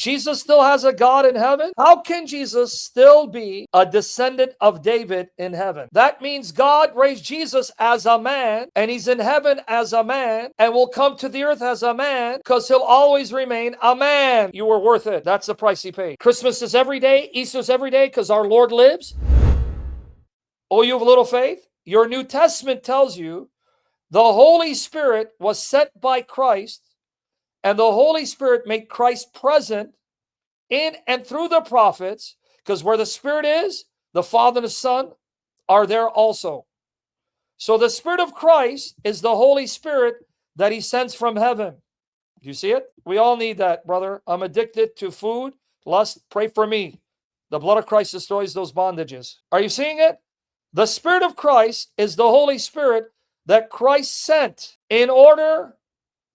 Jesus still has a God in heaven? How can Jesus still be a descendant of David in heaven? That means God raised Jesus as a man, and he's in heaven as a man, and will come to the earth as a man, because he'll always remain a man. You were worth it. That's the price he paid. Christmas is every day. Easter's every day, because our Lord lives. Oh, you have little faith? Your New Testament tells you the Holy Spirit was sent by Christ, and the Holy Spirit made Christ present in and through the prophets, because where the Spirit is, the Father and the Son are there also. So the Spirit of Christ is the Holy Spirit that he sends from heaven. Do you see it? We all need that, brother. I'm addicted to food, lust. Pray for me. The blood of Christ destroys those bondages. Are you seeing it? The Spirit of Christ is the Holy Spirit that Christ sent in order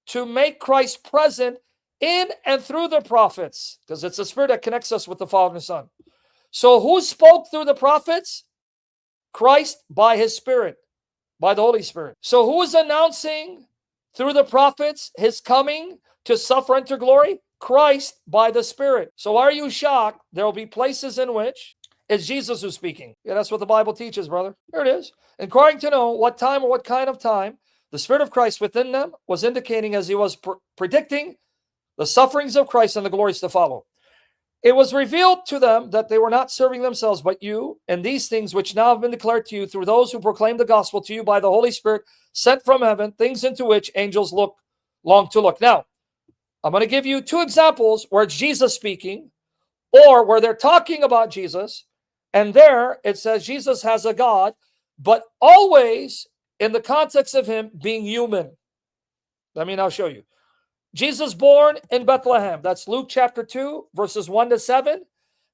to make Christ present in and through the prophets, because it's the Spirit that connects us with the Father and the Son. So who spoke through the prophets? Christ by his Spirit, by the Holy Spirit. So who is announcing through the prophets his coming to suffer and to glory? Christ by the Spirit. So are you shocked? There will be places in which it's Jesus who's speaking. Yeah, that's what the Bible teaches, brother. Here it is. Inquiring to know what time or what kind of time the Spirit of Christ within them was indicating as he was predicting the sufferings of Christ and the glories to follow. It was revealed to them that they were not serving themselves, but you, and these things which now have been declared to you through those who proclaim the gospel to you by the Holy Spirit sent from heaven, things into which angels long to look. Now, I'm going to give you two examples where it's Jesus speaking, or where they're talking about Jesus, and there it says Jesus has a God, but always in the context of him being human. Let me now show you. Jesus born in Bethlehem. That's Luke chapter 2, verses 1 to 7,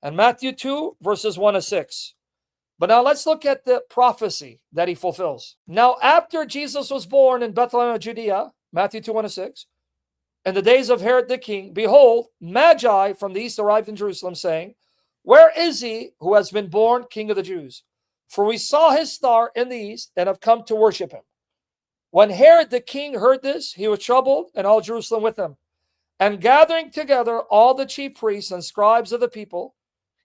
and Matthew 2, verses 1 to 6. But now let's look at the prophecy that he fulfills. Now, after Jesus was born in Bethlehem of Judea, Matthew 2, 1 to 6, in the days of Herod the king, behold, Magi from the east arrived in Jerusalem, saying, where is he who has been born King of the Jews? For we saw his star in the east and have come to worship him. When Herod the king heard this, he was troubled, and all Jerusalem with him. And gathering together all the chief priests and scribes of the people,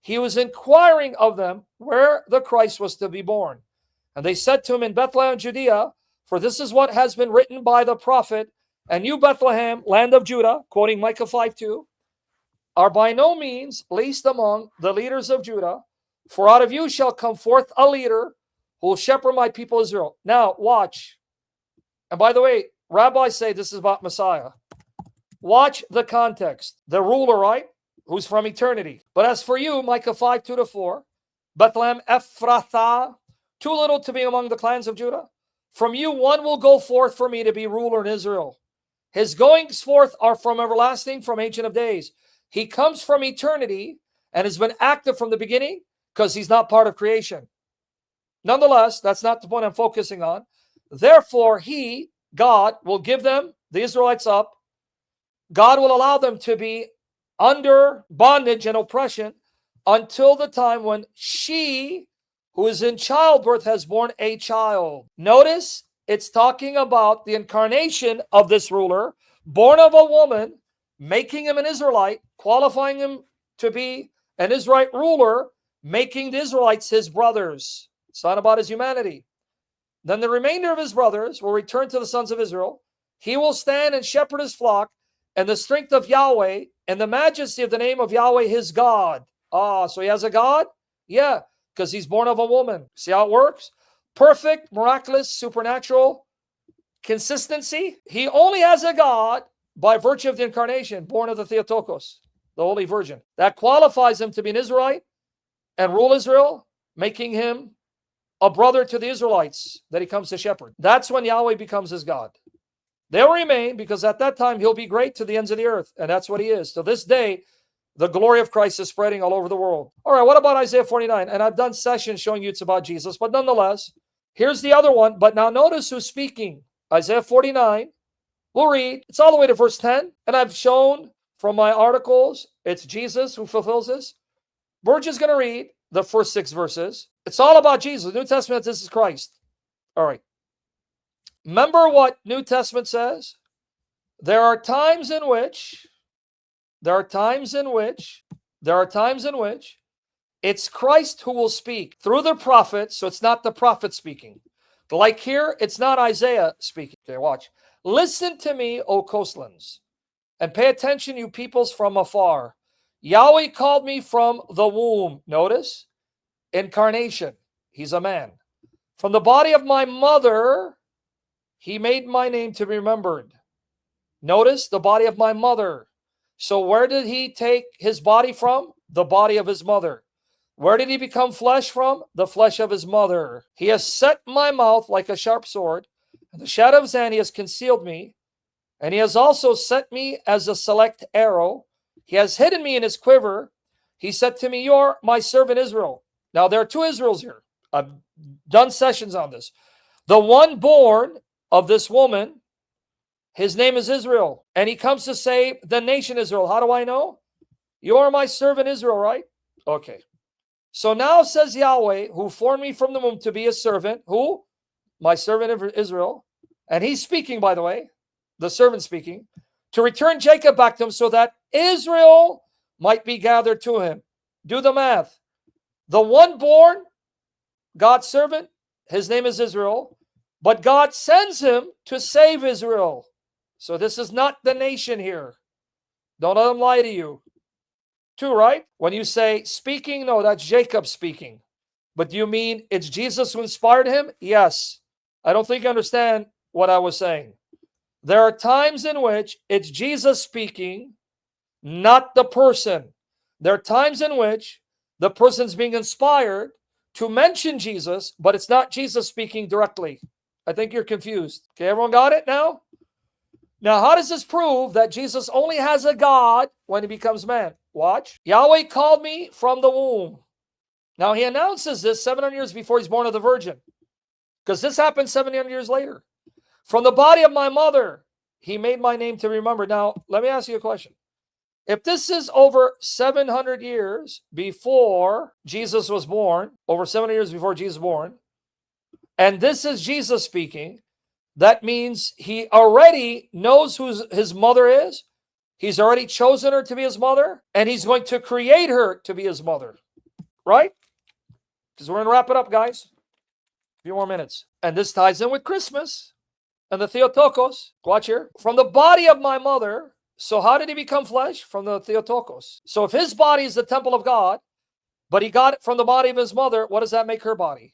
he was inquiring of them where the Christ was to be born. And they said to him, in Bethlehem, Judea, for this is what has been written by the prophet, and you, Bethlehem, land of Judah, quoting Micah 5:2, are by no means least among the leaders of Judah, for out of you shall come forth a leader who will shepherd my people Israel. Now, watch. And by the way, rabbis say this is about Messiah. Watch the context. The ruler, right? Who's from eternity. But as for you, Micah 5:2 to 4, Bethlehem Ephrathah, too little to be among the clans of Judah. From you one will go forth for me to be ruler in Israel. His goings forth are from everlasting, from ancient of days. He comes from eternity and has been active from the beginning because he's not part of creation. Nonetheless, that's not the point I'm focusing on. Therefore, he, God, will give them, the Israelites, up. God will allow them to be under bondage and oppression until the time when she, who is in childbirth, has borne a child. Notice it's talking about the incarnation of this ruler, born of a woman, making him an Israelite, qualifying him to be an Israelite ruler, making the Israelites his brothers. It's not about his humanity. Then the remainder of his brothers will return to the sons of Israel. He will stand and shepherd his flock, and the strength of Yahweh and the majesty of the name of Yahweh his God. So he has a God? Yeah, because he's born of a woman. See how it works? Perfect, miraculous, supernatural consistency. He only has a God by virtue of the incarnation, born of the Theotokos, the Holy Virgin. That qualifies him to be an Israelite and rule Israel, making him a brother to the Israelites that he comes to shepherd. That's when Yahweh becomes his God. They'll remain because at that time he'll be great to the ends of the earth, and that's what he is. To this day, the glory of Christ is spreading all over the world. All right, what about Isaiah 49? And I've done sessions showing you it's about Jesus, but nonetheless, here's the other one. But now notice who's speaking. Isaiah 49. We'll read. It's all the way to verse 10. And I've shown from my articles, it's Jesus who fulfills this. We're just going to read the first 6 verses. It's all about Jesus. New Testament, this is Christ. All right. Remember what New Testament says? There are times in which There are times in which it's Christ who will speak through the prophet, so it's not the prophet speaking. Like here, it's not Isaiah speaking. Okay, watch. Listen to me, O coastlands, and pay attention, you peoples from afar. Yahweh called me from the womb. Notice, incarnation. He's a man. From the body of my mother, he made my name to be remembered. Notice the body of my mother. So where did he take his body from? The body of his mother. Where did he become flesh from? The flesh of his mother. He has set my mouth like a sharp sword. In the shadow of his hand he has concealed me. And he has also set me as a select arrow. He has hidden me in his quiver. He said to me, you are my servant Israel. Now there are two Israels here. I've done sessions on this. The one born of this woman, his name is Israel. And he comes to save the nation Israel. How do I know? You are my servant Israel, right? Okay. So now says Yahweh, who formed me from the womb to be a servant. Who? My servant Israel. And he's speaking, by the way. The servant speaking. To return Jacob back to him so that Israel might be gathered to him. Do the math. The one born, God's servant, his name is Israel. But God sends him to save Israel. So this is not the nation here. Don't let them lie to you. Two, right? When you say speaking, no, that's Jacob speaking. But do you mean it's Jesus who inspired him? Yes. I don't think you understand what I was saying. There are times in which it's Jesus speaking, not the person. There are times in which the person's being inspired to mention Jesus, but it's not Jesus speaking directly. I think you're confused. Okay, everyone got it now? Now, how does this prove that Jesus only has a God when he becomes man? Watch. Yahweh called me from the womb. Now, he announces this 700 years before he's born of the virgin, because this happened 700 years later. From the body of my mother, he made my name to remember. Now, let me ask you a question. If this is over 700 years before Jesus was born, over 700 years before Jesus was born, and this is Jesus speaking, that means he already knows who his mother is. He's already chosen her to be his mother, and he's going to create her to be his mother. Right? Because we're going to wrap it up, guys. A few more minutes. And this ties in with Christmas and the Theotokos. Watch here. From the body of my mother. So how did he become flesh? From the Theotokos. So if his body is the temple of God, but he got it from the body of his mother, what does that make her body?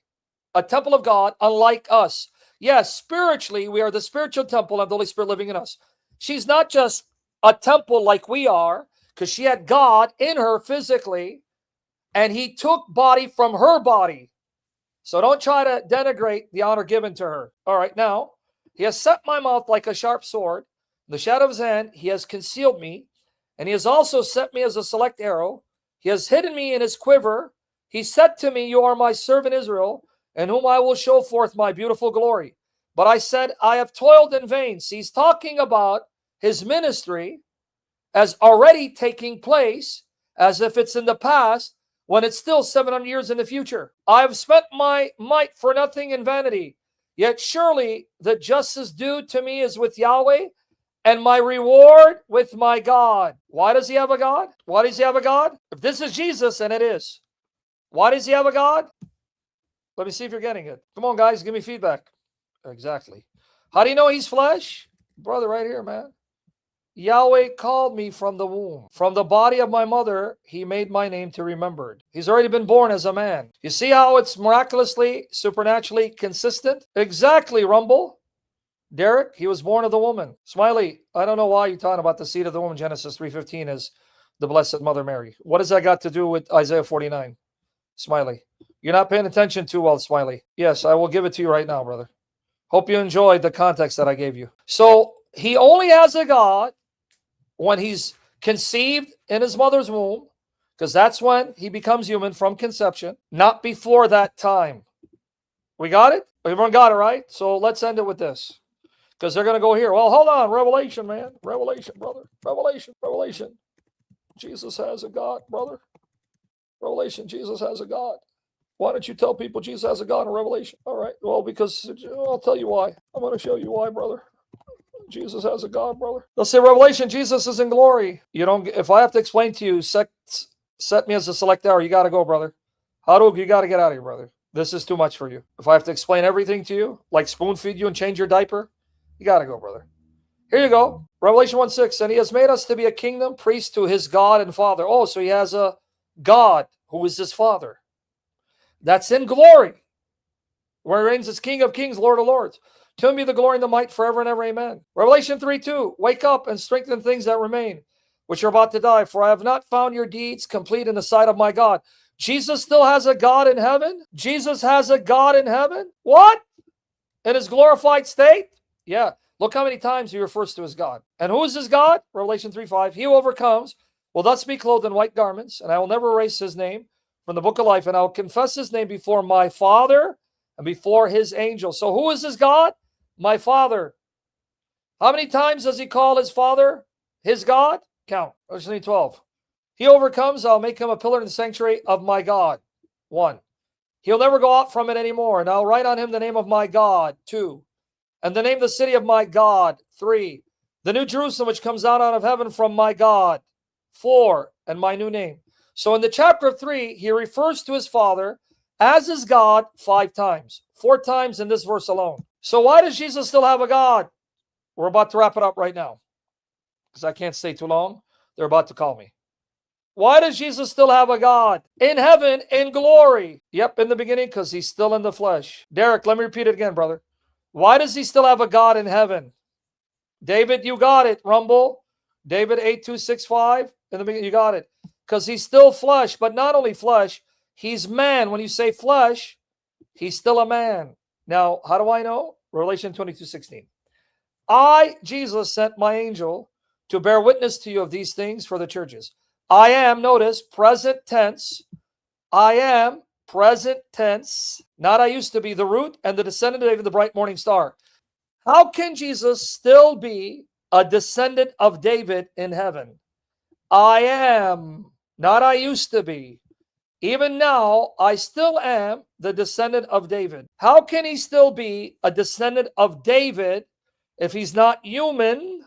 A temple of God, unlike us. Yes, spiritually, we are the spiritual temple of the Holy Spirit living in us. She's not just a temple like we are, because she had God in her physically, and he took body from her body. So don't try to denigrate the honor given to her. All right, now, he has set my mouth like a sharp sword. In the shadow of his hand, he has concealed me, and he has also set me as a select arrow. He has hidden me in his quiver. He said to me, you are my servant Israel, in whom I will show forth my beautiful glory. But I said, I have toiled in vain. See, he's talking about his ministry as already taking place, as if it's in the past, when it's still 700 years in the future. I have spent my might for nothing in vanity. Yet surely the justice due to me is with Yahweh, and my reward with my God. Why does he have a God? Why does he have a God? If this is Jesus, and it is, why does he have a God? Let me see if you're getting it. Come on, guys, give me feedback. Exactly. How do you know he's flesh? Brother, right here, man. Yahweh called me from the womb. From the body of my mother, he made my name to remember. He's already been born as a man. You see how it's miraculously, supernaturally consistent? Exactly, Rumble. Derek, he was born of the woman. Smiley, I don't know why you're talking about the seed of the woman. Genesis 3:15 is the Blessed Mother Mary. What does that got to do with Isaiah 49? Smiley, you're not paying attention too well, Smiley. Yes, I will give it to you right now, brother. Hope you enjoyed the context that I gave you. So he only has a God when he's conceived in his mother's womb, because that's when he becomes human from conception, not before that time. We got it? Everyone got it, right? So let's end it with this, because they're going to go here. Well, hold on. Revelation, man. Revelation, brother. Revelation. Jesus has a God, brother. Revelation, Jesus has a God. Why don't you tell people Jesus has a God in Revelation? All right. Well, because I'll tell you why. I'm going to show you why, brother. Jesus has a God, brother. They'll say, Revelation, Jesus is in glory. You don't. If I have to explain to you, set me as a select hour. You got to go, brother. You got to get out of here, brother. This is too much for you. If I have to explain everything to you, like spoon feed you and change your diaper, you got to go, brother. Here you go. Revelation 1:6. And he has made us to be a kingdom, priest to his God and Father. Oh, so he has a God who is his Father. That's in glory, where he reigns as King of kings, Lord of lords. To him be the glory and the might forever and ever. Amen. Revelation 3:2. Wake up and strengthen things that remain, which are about to die. For I have not found your deeds complete in the sight of my God. Jesus still has a God in heaven? Jesus has a God in heaven? What? In his glorified state? Yeah. Look how many times he refers to his God. And who is his God? Revelation 3:5. He who overcomes will thus be clothed in white garments, and I will never erase his name from the book of life, and I will confess his name before my Father and before his angels. So who is his God? My Father. How many times does he call his Father his God? Count. Verse 12. He overcomes, I'll make him a pillar in the sanctuary of my God. 1. He'll never go out from it anymore, and I'll write on him the name of my God. 2. And the name of the city of my God. 3. The new Jerusalem which comes out of heaven from my God. 4. And my new name. So in the chapter 3, he refers to his Father as his God 5 times. 4 times in this verse alone. So why does Jesus still have a God? We're about to wrap it up right now, because I can't stay too long. They're about to call me. Why does Jesus still have a God? In heaven, in glory. Yep, in the beginning, because he's still in the flesh. Derek, let me repeat it again, brother. Why does he still have a God in heaven? David, you got it. Rumble. David 8:265. In the beginning, you got it. Because he's still flesh, but not only flesh, he's man. When you say flesh, he's still a man. Now, how do I know? Revelation 22:16. I, Jesus, sent my angel to bear witness to you of these things for the churches. I am, notice, present tense. I am, present tense. Not I used to be, the root and the descendant of David, the bright morning star. How can Jesus still be a descendant of David in heaven? I am, not I used to be. Even now, I still am the descendant of David. How can he still be a descendant of David if he's not human?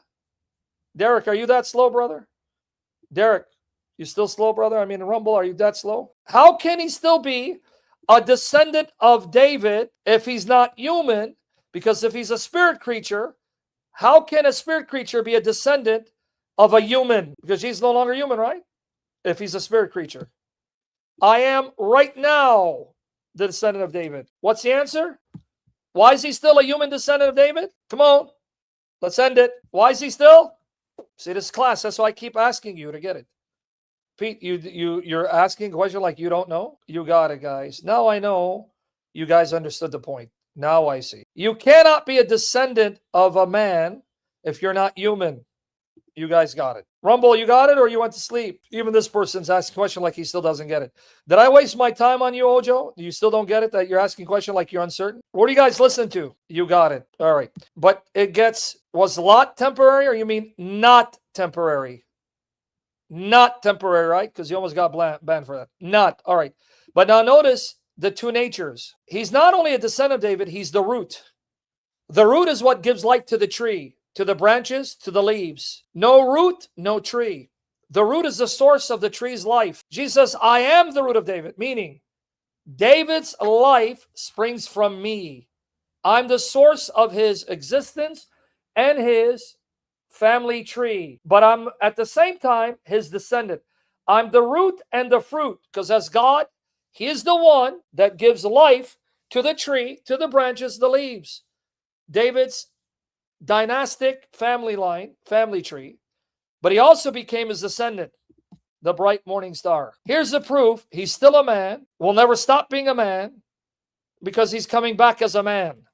Derek, are you that slow, brother? Derek, you still slow, brother? I mean, Rumble, are you that slow? How can he still be a descendant of David if he's not human? Because if he's a spirit creature, how can a spirit creature be a descendant of a human? Because he's no longer human, right? If he's a spirit creature. I am right now the descendant of David. What's the answer? Why is he still a human descendant of David? Come on, let's end it. Why is he still? See, this class, that's why I keep asking you to get it. Pete, you're asking a question like you don't know? You got it, guys. Now I know you guys understood the point. Now I see. You cannot be a descendant of a man if you're not human. You guys got it. Rumble, you got it, or you went to sleep? Even this person's asking a question like he still doesn't get it. Did I waste my time on you, Ojo? You still don't get it, that you're asking a question like you're uncertain? What do you guys listen to? You got it. All right. But it gets, was Lot temporary, or you mean not temporary? Not temporary, right? Because you almost got banned for that. Not. All right. But now notice the 2 natures. He's not only a descendant of David, he's the root. The root is what gives life to the tree, to the branches, to the leaves. No root, no tree. The root is the source of the tree's life. Jesus says, I am the root of David, meaning David's life springs from me. I'm the source of his existence and his family tree. But I'm at the same time his descendant. I'm the root and the fruit, because as God, he is the one that gives life to the tree, to the branches, the leaves. David's dynastic family line, family tree, but he also became his descendant, the bright morning star. Here's the proof. He's still a man, will never stop being a man, because he's coming back as a man.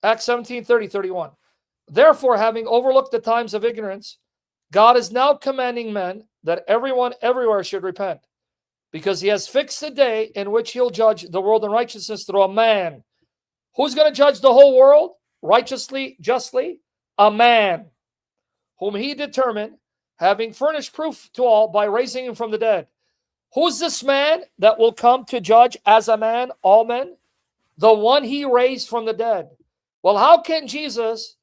Acts 17:30-31. Therefore, having overlooked the times of ignorance, God is now commanding men that everyone everywhere should repent, because he has fixed a day in which he'll judge the world in righteousness through a man. Who's going to judge the whole world righteously, justly? A man, whom he determined, having furnished proof to all by raising him from the dead. Who's this man that will come to judge as a man all men? The one he raised from the dead. Well, how can Jesus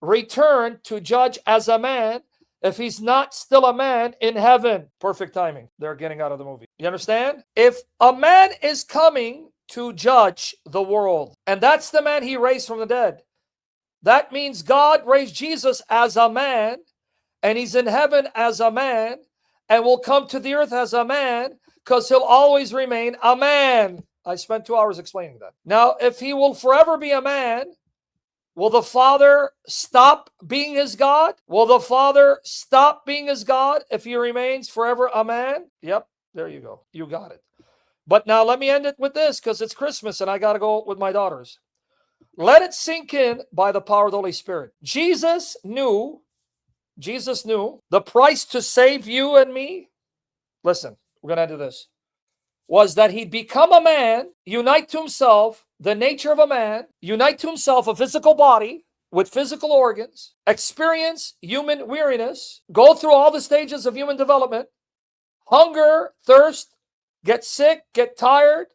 return to judge as a man if he's not still a man in heaven? Perfect timing. They're getting out of the movie. You understand? If a man is coming to judge the world, and that's the man he raised from the dead, that means God raised Jesus as a man, and he's in heaven as a man, and will come to the earth as a man, because he'll always remain a man. I spent 2 hours explaining that. Now, if he will forever be a man, will the Father stop being his God? Will the Father stop being his God if he remains forever a man? Yep, there you go. You got it. But now let me end it with this, because it's Christmas and I got to go with my daughters. Let it sink in by the power of the Holy Spirit. Jesus knew the price to save you and me. Listen, we're going to do this. Was that he'd become a man, unite to himself the nature of a man, unite to himself a physical body with physical organs, experience human weariness, go through all the stages of human development, hunger, thirst, get sick, get tired,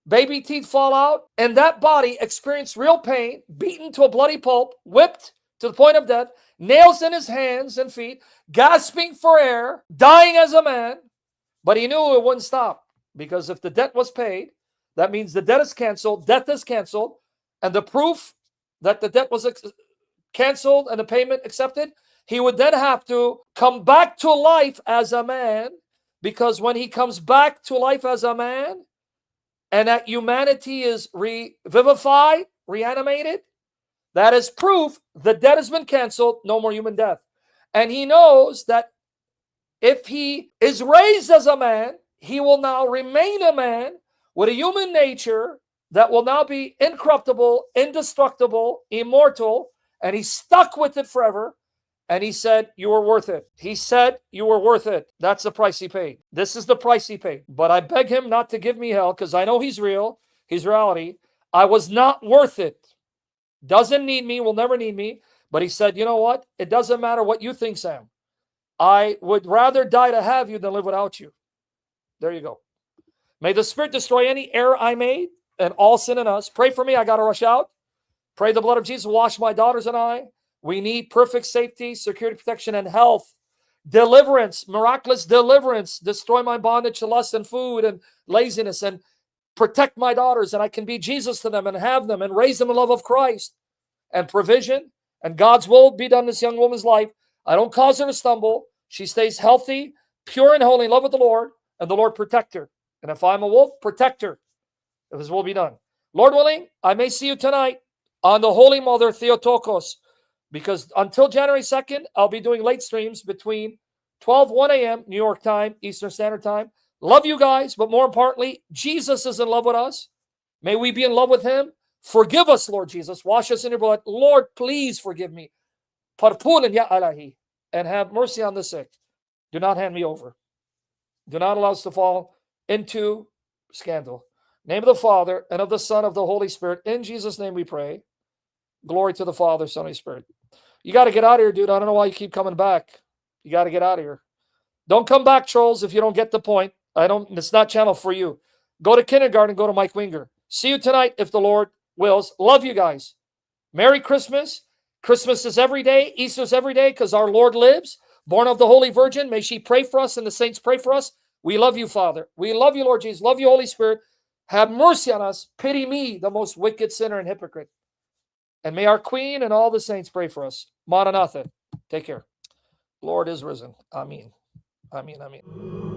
baby teeth fall out, and that body experienced real pain, beaten to a bloody pulp, whipped to the point of death, nails in his hands and feet, gasping for air, dying as a man, but he knew it wouldn't stop. Because if the debt was paid, that means the debt is canceled, death is canceled, and the proof that the debt was canceled and the payment accepted, he would then have to come back to life as a man, because when he comes back to life as a man, and that humanity is revivified, reanimated, that is proof the debt has been canceled, no more human death. And he knows that if he is raised as a man, he will now remain a man with a human nature that will now be incorruptible, indestructible, immortal, and he's stuck with it forever. And he said, you were worth it. He said, you were worth it. That's the price he paid. This is the price he paid. But I beg him not to give me hell, because I know he's real. He's reality. I was not worth it. Doesn't need me, will never need me. But he said, you know what? It doesn't matter what you think, Sam. I would rather die to have you than live without you. There you go. May the Spirit destroy any error I made and all sin in us. Pray for me. I got to rush out. Pray the blood of Jesus wash my daughters and I. We need perfect safety, security, protection, and health. Deliverance, miraculous deliverance. Destroy my bondage to lust and food and laziness, and protect my daughters, and I can be Jesus to them and have them and raise them in love of Christ. And provision and God's will be done in this young woman's life. I don't cause her to stumble. She stays healthy, pure and holy in love with the Lord, and the Lord protect her. And if I'm a wolf, protect her, if his will be done. Lord willing, I may see you tonight on the Holy Mother Theotokos, because until January 2nd, I'll be doing late streams between 1 a.m. New York time, Eastern Standard Time. Love you guys, but more importantly, Jesus is in love with us. May we be in love with him. Forgive us, Lord Jesus. Wash us in your blood. Lord, please forgive me. Parpulan ya Allahi. And have mercy on the sick. Do not hand me over. Do not allow us to fall into scandal. Name of the Father, and of the Son, of the Holy Spirit. In Jesus' name we pray. Glory to the Father, Son, and Spirit. You got to get out of here, dude. I don't know why you keep coming back. You got to get out of here. Don't come back, trolls, if you don't get the point. It's not channel for you. Go to kindergarten, go to Mike Winger. See you tonight if the Lord wills. Love you guys. Merry Christmas. Christmas is every day. Easter is every day, because our Lord lives. Born of the Holy Virgin. May she pray for us and the saints pray for us. We love you, Father. We love you, Lord Jesus. Love you, Holy Spirit. Have mercy on us. Pity me, the most wicked sinner and hypocrite. And may our Queen and all the saints pray for us. Maranatha. Take care. Lord is risen. Amen. Amen. Amen.